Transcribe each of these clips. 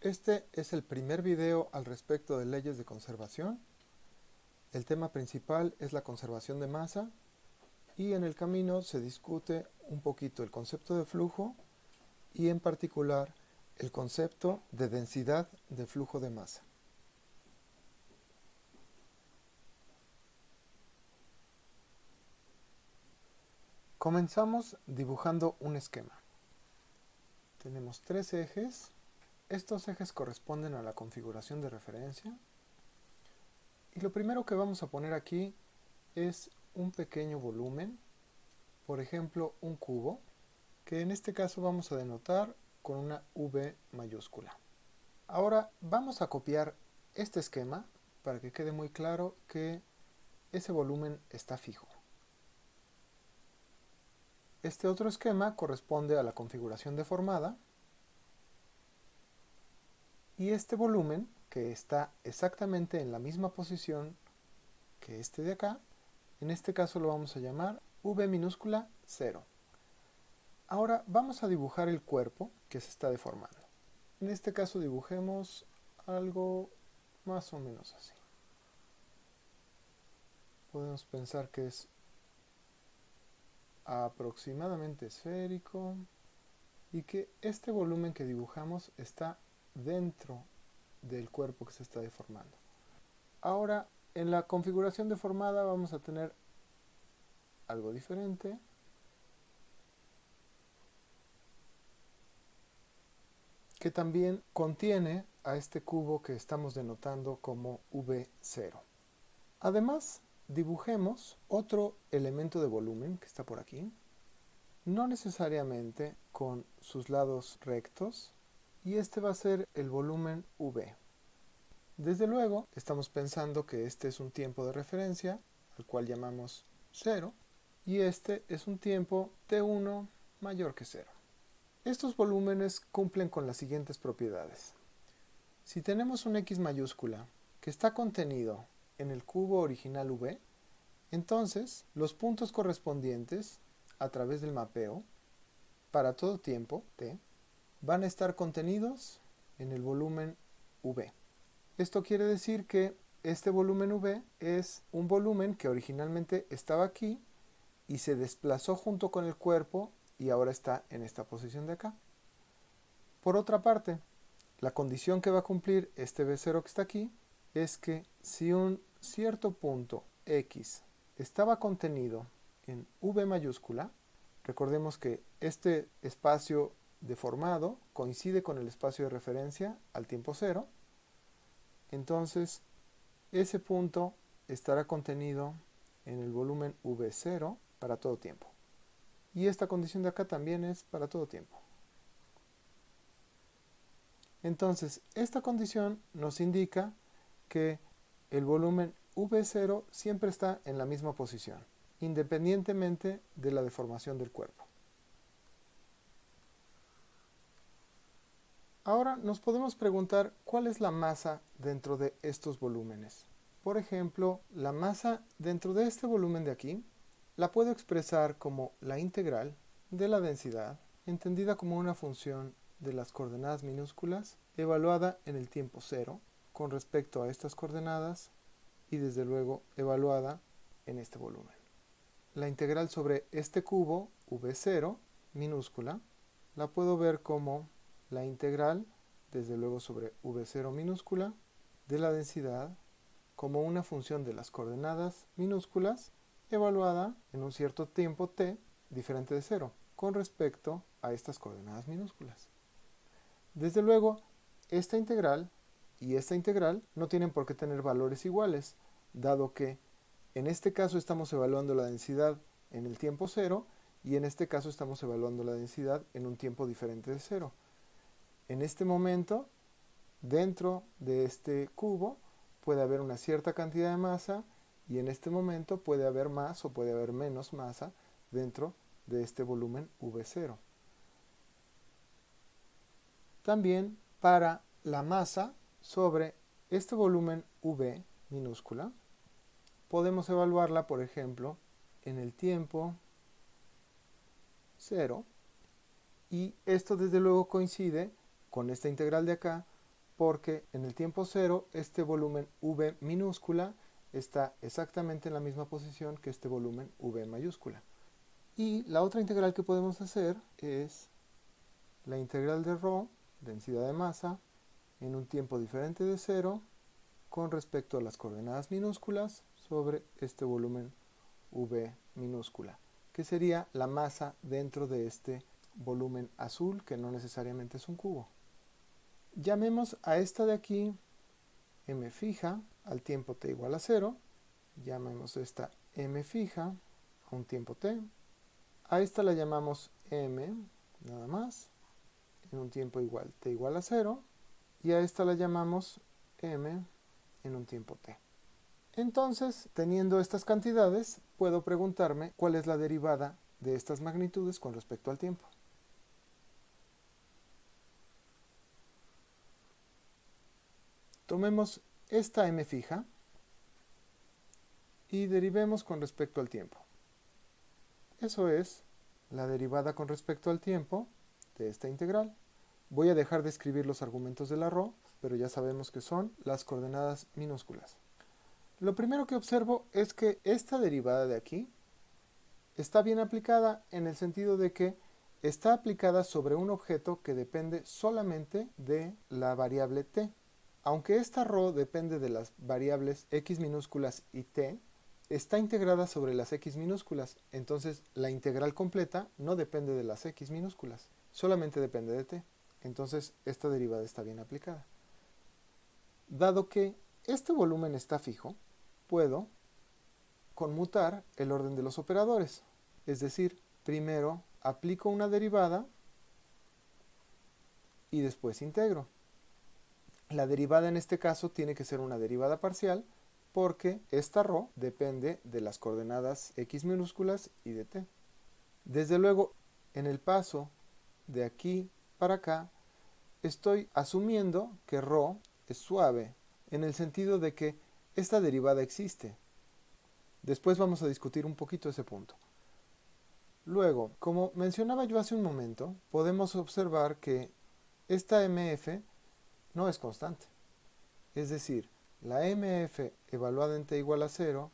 Este es el primer video al respecto de leyes de conservación. El tema principal es la conservación de masa y en el camino se discute un poquito el concepto de flujo y en particular el concepto de densidad de flujo de masa. Comenzamos dibujando un esquema. Tenemos tres ejes. Estos ejes corresponden a la configuración de referencia. Y lo primero que vamos a poner aquí es un pequeño volumen, por ejemplo un cubo, que en este caso vamos a denotar con una V mayúscula. Ahora vamos a copiar este esquema para que quede muy claro que ese volumen está fijo. Este otro esquema corresponde a la configuración deformada y este volumen, que está exactamente en la misma posición que este de acá, en este caso lo vamos a llamar V minúscula 0. Ahora vamos a dibujar el cuerpo que se está deformando. En este caso dibujemos algo más o menos así. Podemos pensar que es aproximadamente esférico y que este volumen que dibujamos está dentro del cuerpo que se está deformando. Ahora en la configuración deformada vamos a tener algo diferente. Que también contiene a este cubo que estamos denotando como V0. Además, dibujemos otro elemento de volumen que está por aquí, no necesariamente con sus lados rectos, y este va a ser el volumen V. Desde luego, estamos pensando que este es un tiempo de referencia, al cual llamamos 0, y este es un tiempo T1 mayor que 0. Estos volúmenes cumplen con las siguientes propiedades. Si tenemos un X mayúscula que está contenido en el cubo original V, entonces los puntos correspondientes a través del mapeo para todo tiempo T van a estar contenidos en el volumen V. Esto quiere decir que este volumen V es un volumen que originalmente estaba aquí y se desplazó junto con el cuerpo y ahora está en esta posición de acá. Por otra parte, la condición que va a cumplir este V0 que está aquí es que si un cierto punto X estaba contenido en V mayúscula, recordemos que este espacio deformado coincide con el espacio de referencia al tiempo 0, entonces ese punto estará contenido en el volumen V0 para todo tiempo. Y esta condición de acá también es para todo tiempo. Entonces, esta condición nos indica que el volumen V0 siempre está en la misma posición, independientemente de la deformación del cuerpo. Ahora nos podemos preguntar cuál es la masa dentro de estos volúmenes. Por ejemplo, la masa dentro de este volumen de aquí la puedo expresar como la integral de la densidad, entendida como una función de las coordenadas minúsculas, evaluada en el tiempo 0 con respecto a estas coordenadas y desde luego evaluada en este volumen. La integral sobre este cubo, V0 minúscula, la puedo ver como la integral, desde luego sobre V0 minúscula, de la densidad como una función de las coordenadas minúsculas evaluada en un cierto tiempo t diferente de 0 con respecto a estas coordenadas minúsculas. Desde luego, esta integral y esta integral no tienen por qué tener valores iguales, dado que en este caso estamos evaluando la densidad en el tiempo 0 y en este caso estamos evaluando la densidad en un tiempo diferente de 0. En este momento, dentro de este cubo, puede haber una cierta cantidad de masa y en este momento puede haber más o puede haber menos masa dentro de este volumen V0. También para la masa sobre este volumen V minúscula, podemos evaluarla, por ejemplo, en el tiempo 0 y esto desde luego coincide con esta integral de acá porque en el tiempo cero este volumen v minúscula está exactamente en la misma posición que este volumen v mayúscula. Y la otra integral que podemos hacer es la integral de ρ, densidad de masa, en un tiempo diferente de cero con respecto a las coordenadas minúsculas sobre este volumen v minúscula, que sería la masa dentro de este volumen azul, que no necesariamente es un cubo. Llamemos a esta de aquí m fija al tiempo t igual a 0. Llamemos esta m fija a un tiempo t. A esta la llamamos m, nada más, en un tiempo igual t igual a 0. Y a esta la llamamos m en un tiempo t. Entonces, teniendo estas cantidades, puedo preguntarme cuál es la derivada de estas magnitudes con respecto al tiempo. Tomemos esta m fija y derivemos con respecto al tiempo. Eso es la derivada con respecto al tiempo de esta integral. Voy a dejar de escribir los argumentos de la ρ, pero ya sabemos que son las coordenadas minúsculas. Lo primero que observo es que esta derivada de aquí está bien aplicada en el sentido de que está aplicada sobre un objeto que depende solamente de la variable t. Aunque esta ρ depende de las variables x minúsculas y t, está integrada sobre las x minúsculas, entonces la integral completa no depende de las x minúsculas, solamente depende de t. Entonces esta derivada está bien aplicada. Dado que este volumen está fijo, puedo conmutar el orden de los operadores. Es decir, primero aplico una derivada y después integro. La derivada en este caso tiene que ser una derivada parcial porque esta ρ depende de las coordenadas x minúsculas y de t. Desde luego, en el paso de aquí para acá, estoy asumiendo que ρ es suave, en el sentido de que esta derivada existe. Después vamos a discutir un poquito ese punto. Luego, como mencionaba yo hace un momento, podemos observar que esta MF no es constante. Es decir, la MF evaluada en t igual a 0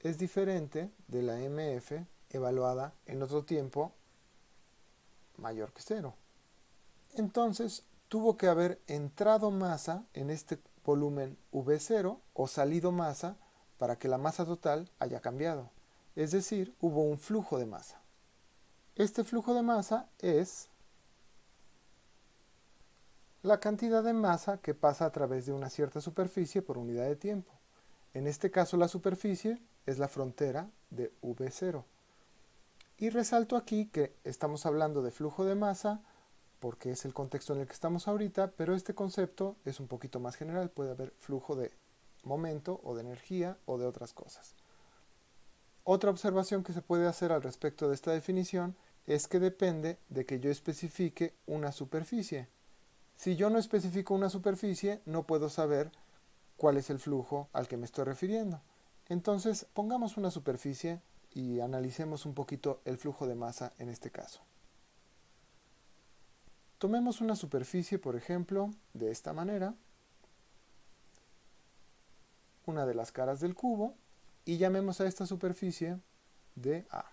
es diferente de la MF evaluada en otro tiempo mayor que 0. Entonces, tuvo que haber entrado masa en este volumen V0 o salido masa para que la masa total haya cambiado. Es decir, hubo un flujo de masa. Este flujo de masa es la cantidad de masa que pasa a través de una cierta superficie por unidad de tiempo. En este caso la superficie es la frontera de V0. Y resalto aquí que estamos hablando de flujo de masa porque es el contexto en el que estamos ahorita, pero este concepto es un poquito más general. Puede haber flujo de momento o de energía o de otras cosas. Otra observación que se puede hacer al respecto de esta definición es que depende de que yo especifique una superficie. Si yo no especifico una superficie, no puedo saber cuál es el flujo al que me estoy refiriendo. Entonces, pongamos una superficie y analicemos un poquito el flujo de masa en este caso. Tomemos una superficie, por ejemplo, de esta manera, una de las caras del cubo, y llamemos a esta superficie dA.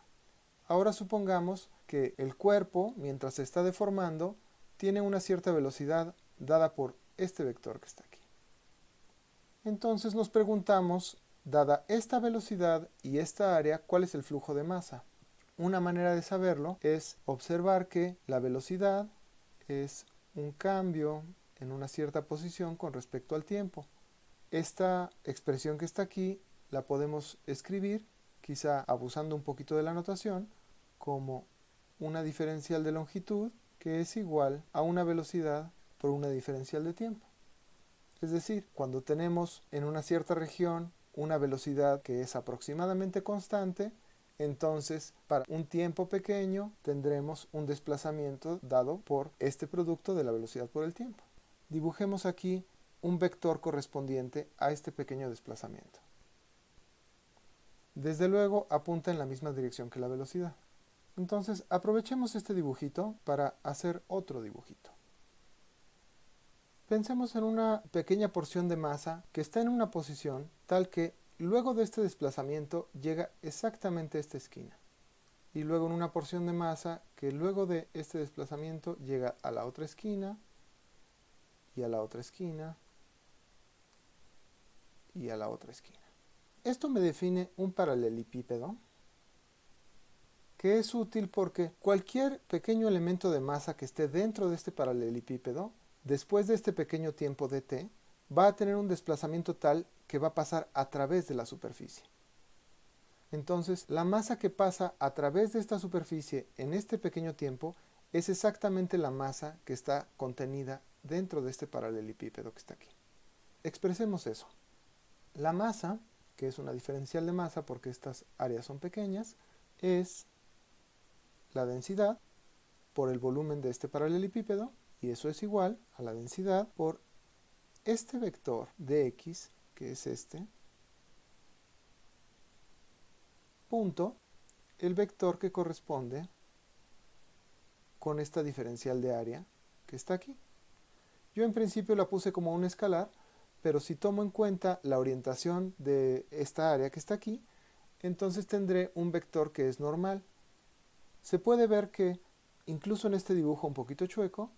Ahora supongamos que el cuerpo, mientras se está deformando, tiene una cierta velocidad dada por este vector que está aquí. Entonces nos preguntamos, dada esta velocidad y esta área, ¿cuál es el flujo de masa? Una manera de saberlo es observar que la velocidad es un cambio en una cierta posición con respecto al tiempo. Esta expresión que está aquí la podemos escribir, quizá abusando un poquito de la notación, como una diferencial de longitud que es igual a una velocidad por una diferencial de tiempo. Es decir, cuando tenemos en una cierta región una velocidad que es aproximadamente constante, entonces para un tiempo pequeño tendremos un desplazamiento dado por este producto de la velocidad por el tiempo. Dibujemos aquí un vector correspondiente a este pequeño desplazamiento. Desde luego apunta en la misma dirección que la velocidad. Entonces aprovechemos este dibujito para hacer otro dibujito. Pensemos en una pequeña porción de masa que está en una posición tal que luego de este desplazamiento llega exactamente a esta esquina. Y luego en una porción de masa que luego de este desplazamiento llega a la otra esquina y a la otra esquina y a la otra esquina. Esto me define un paralelepípedo que es útil porque cualquier pequeño elemento de masa que esté dentro de este paralelepípedo, después de este pequeño tiempo dt, va a tener un desplazamiento tal que va a pasar a través de la superficie. Entonces, la masa que pasa a través de esta superficie en este pequeño tiempo es exactamente la masa que está contenida dentro de este paralelepípedo que está aquí. Expresemos eso. La masa, que es una diferencial de masa porque estas áreas son pequeñas, es la densidad por el volumen de este paralelepípedo, y eso es igual a la densidad por este vector de x, que es este, punto el vector que corresponde con esta diferencial de área que está aquí. Yo en principio la puse como un escalar, pero si tomo en cuenta la orientación de esta área que está aquí, entonces tendré un vector que es normal. Se puede ver que, incluso en este dibujo un poquito chueco,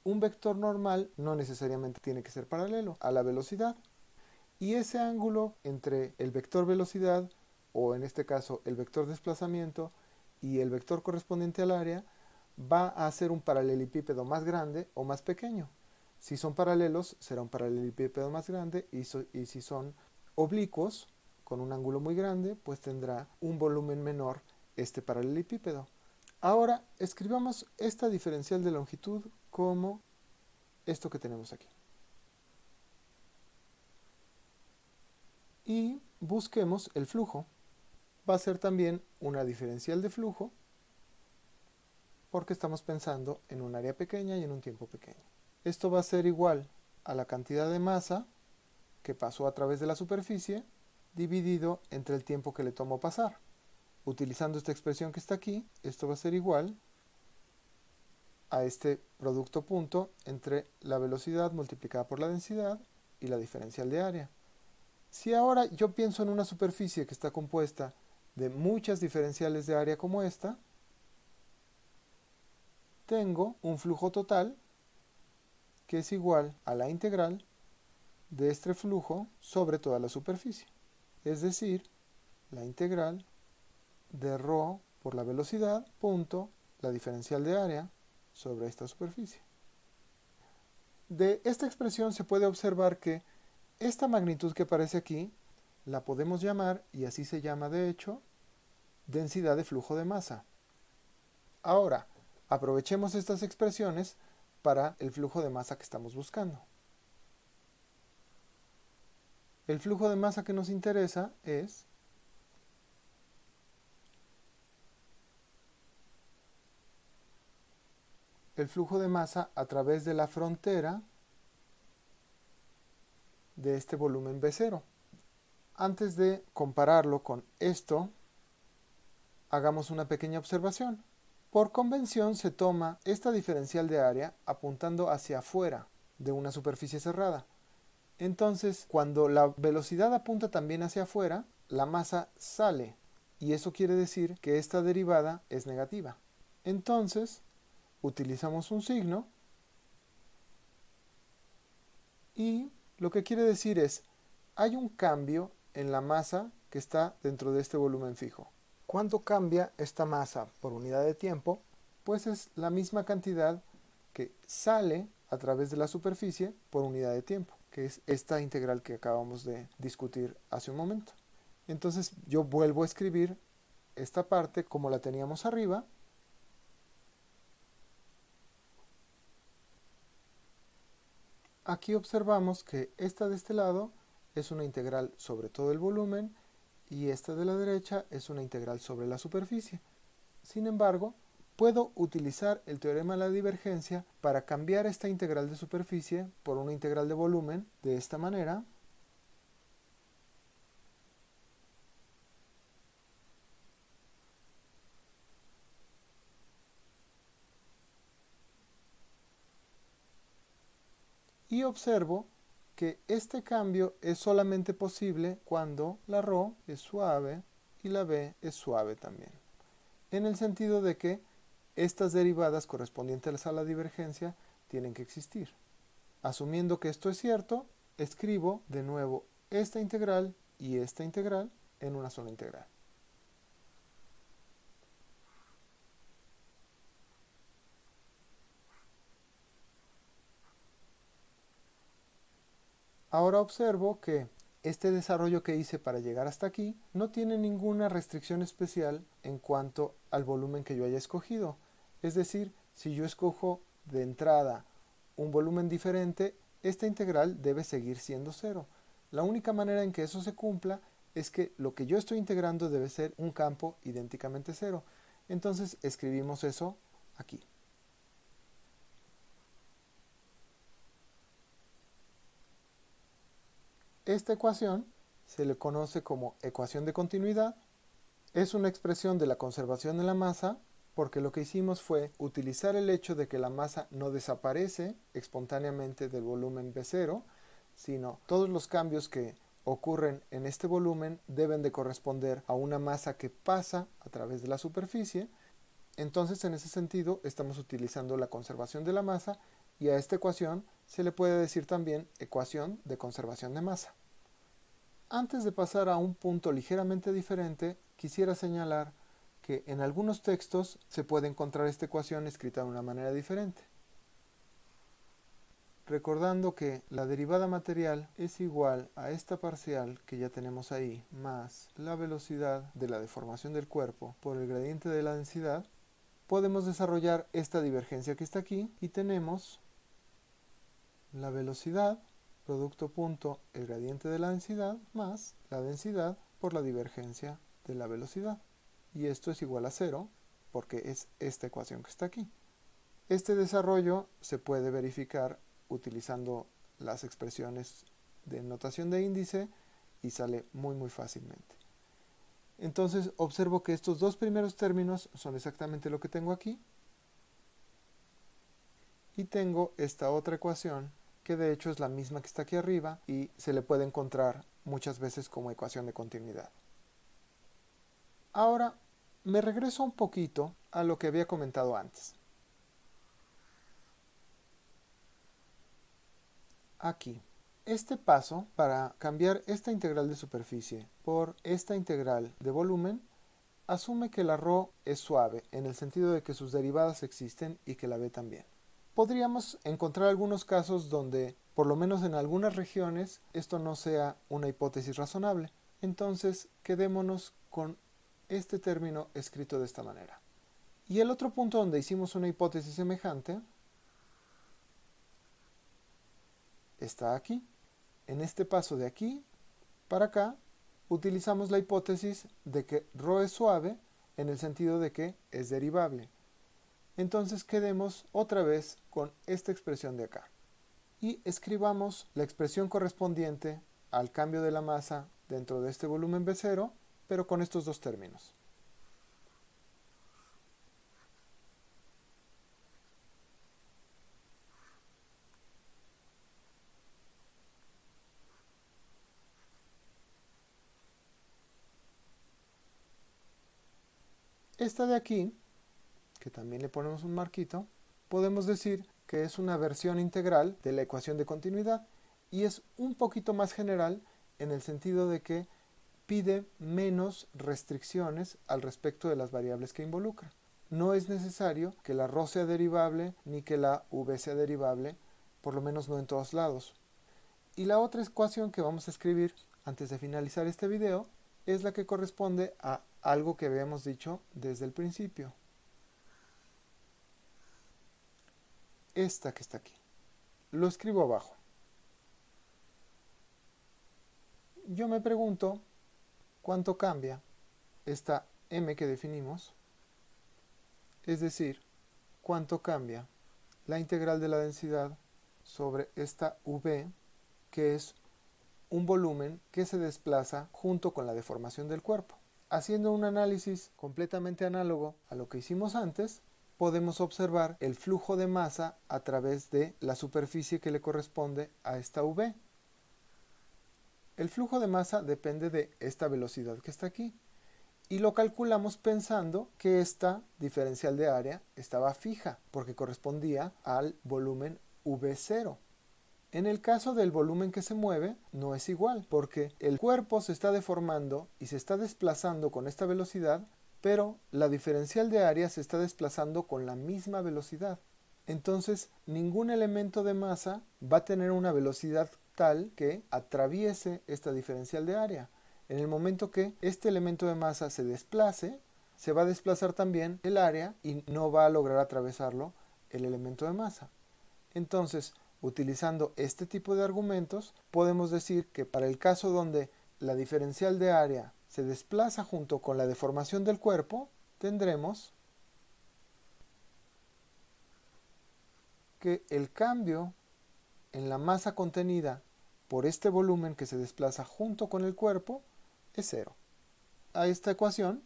un vector normal no necesariamente tiene que ser paralelo a la velocidad. Y ese ángulo entre el vector velocidad, o en este caso el vector desplazamiento, y el vector correspondiente al área, va a ser un paralelepípedo más grande o más pequeño. Si son paralelos, será un paralelepípedo más grande, y si son oblicuos, con un ángulo muy grande, pues tendrá un volumen menor este paralelepípedo. Ahora escribamos esta diferencial de longitud como esto que tenemos aquí. Y busquemos el flujo. Va a ser también una diferencial de flujo porque estamos pensando en un área pequeña y en un tiempo pequeño. Esto va a ser igual a la cantidad de masa que pasó a través de la superficie dividido entre el tiempo que le tomó pasar. Utilizando esta expresión que está aquí, esto va a ser igual a este producto punto entre la velocidad multiplicada por la densidad y la diferencial de área. Si ahora yo pienso en una superficie que está compuesta de muchas diferenciales de área como esta, tengo un flujo total que es igual a la integral de este flujo sobre toda la superficie. Es decir, la integral de ρ por la velocidad punto la diferencial de área sobre esta superficie. De esta expresión se puede observar que esta magnitud que aparece aquí la podemos llamar, y así se llama de hecho, densidad de flujo de masa. Ahora, aprovechemos estas expresiones para el flujo de masa que estamos buscando. El flujo de masa que nos interesa es el flujo de masa a través de la frontera de este volumen B0. Antes de compararlo con esto, hagamos una pequeña observación. Por convención se toma esta diferencial de área apuntando hacia afuera de una superficie cerrada. Entonces, cuando la velocidad apunta también hacia afuera, la masa sale, y eso quiere decir que esta derivada es negativa. Entonces, utilizamos un signo, y lo que quiere decir es, hay un cambio en la masa que está dentro de este volumen fijo. ¿Cuánto cambia esta masa por unidad de tiempo? Pues es la misma cantidad que sale a través de la superficie por unidad de tiempo, que es esta integral que acabamos de discutir hace un momento. Entonces yo vuelvo a escribir esta parte como la teníamos arriba. Aquí observamos que esta de este lado es una integral sobre todo el volumen y esta de la derecha es una integral sobre la superficie. Sin embargo, puedo utilizar el teorema de la divergencia para cambiar esta integral de superficie por una integral de volumen de esta manera. y observo que este cambio es solamente posible cuando la ρ es suave y la v es suave también, en el sentido de que estas derivadas correspondientes a la divergencia tienen que existir. Asumiendo que esto es cierto, escribo de nuevo esta integral y esta integral en una sola integral. Ahora observo que este desarrollo que hice para llegar hasta aquí no tiene ninguna restricción especial en cuanto al volumen que yo haya escogido. Es decir, si yo escojo de entrada un volumen diferente, esta integral debe seguir siendo cero. La única manera en que eso se cumpla es que lo que yo estoy integrando debe ser un campo idénticamente cero. Entonces escribimos eso aquí. Esta ecuación se le conoce como ecuación de continuidad. Es una expresión de la conservación de la masa porque lo que hicimos fue utilizar el hecho de que la masa no desaparece espontáneamente del volumen B0, sino todos los cambios que ocurren en este volumen deben de corresponder a una masa que pasa a través de la superficie. Entonces, en ese sentido, estamos utilizando la conservación de la masa y a esta ecuación se le puede decir también ecuación de conservación de masa. Antes de pasar a un punto ligeramente diferente, quisiera señalar que en algunos textos se puede encontrar esta ecuación escrita de una manera diferente. Recordando que la derivada material es igual a esta parcial que ya tenemos ahí, más la velocidad de la deformación del cuerpo por el gradiente de la densidad, podemos desarrollar esta divergencia que está aquí y tenemos la velocidad producto punto el gradiente de la densidad más la densidad por la divergencia de la velocidad. Y esto es igual a cero porque es esta ecuación que está aquí. Este desarrollo se puede verificar utilizando las expresiones de notación de índice y sale muy fácilmente. Entonces observo que estos dos primeros términos son exactamente lo que tengo aquí. Y tengo esta otra ecuación que de hecho es la misma que está aquí arriba y se le puede encontrar muchas veces como ecuación de continuidad. Ahora me regreso un poquito a lo que había comentado antes. Aquí, este paso para cambiar esta integral de superficie por esta integral de volumen asume que la ρ es suave en el sentido de que sus derivadas existen y que la v también. Podríamos encontrar algunos casos donde, por lo menos en algunas regiones, esto no sea una hipótesis razonable. Entonces, quedémonos con este término escrito de esta manera. Y el otro punto donde hicimos una hipótesis semejante está aquí. En este paso de aquí para acá, utilizamos la hipótesis de que ρ es suave en el sentido de que es derivable. Entonces quedemos otra vez con esta expresión de acá. Y escribamos la expresión correspondiente al cambio de la masa dentro de este volumen B0, pero con estos dos términos. Esta de aquí, que también le ponemos un marquito, podemos decir que es una versión integral de la ecuación de continuidad y es un poquito más general en el sentido de que pide menos restricciones al respecto de las variables que involucra. No es necesario que la ρ sea derivable ni que la v sea derivable, por lo menos no en todos lados. Y la otra ecuación que vamos a escribir antes de finalizar este video es la que corresponde a algo que habíamos dicho desde el principio. Esta que está aquí. Lo escribo abajo. Yo me pregunto cuánto cambia esta m que definimos, es decir, cuánto cambia la integral de la densidad sobre esta v, que es un volumen que se desplaza junto con la deformación del cuerpo. Haciendo un análisis completamente análogo a lo que hicimos antes, podemos observar el flujo de masa a través de la superficie que le corresponde a esta V. El flujo de masa depende de esta velocidad que está aquí y lo calculamos pensando que esta diferencial de área estaba fija porque correspondía al volumen V0. En el caso del volumen que se mueve, no es igual, porque el cuerpo se está deformando y se está desplazando con esta velocidad, pero la diferencial de área se está desplazando con la misma velocidad. Entonces, ningún elemento de masa va a tener una velocidad tal que atraviese esta diferencial de área. En el momento que este elemento de masa se desplace, se va a desplazar también el área y no va a lograr atravesarlo el elemento de masa. Entonces, utilizando este tipo de argumentos, podemos decir que para el caso donde la diferencial de área se desplaza junto con la deformación del cuerpo, tendremos que el cambio en la masa contenida por este volumen que se desplaza junto con el cuerpo es cero. A esta ecuación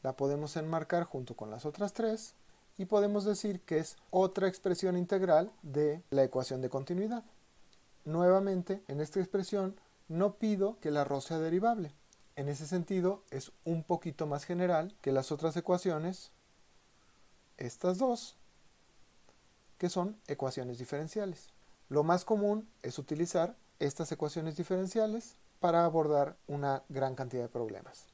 la podemos enmarcar junto con las otras tres y podemos decir que es otra expresión integral de la ecuación de continuidad. Nuevamente, en esta expresión no pido que el arroz sea derivable. En ese sentido, es un poquito más general que las otras ecuaciones, estas dos, que son ecuaciones diferenciales. Lo más común es utilizar estas ecuaciones diferenciales para abordar una gran cantidad de problemas.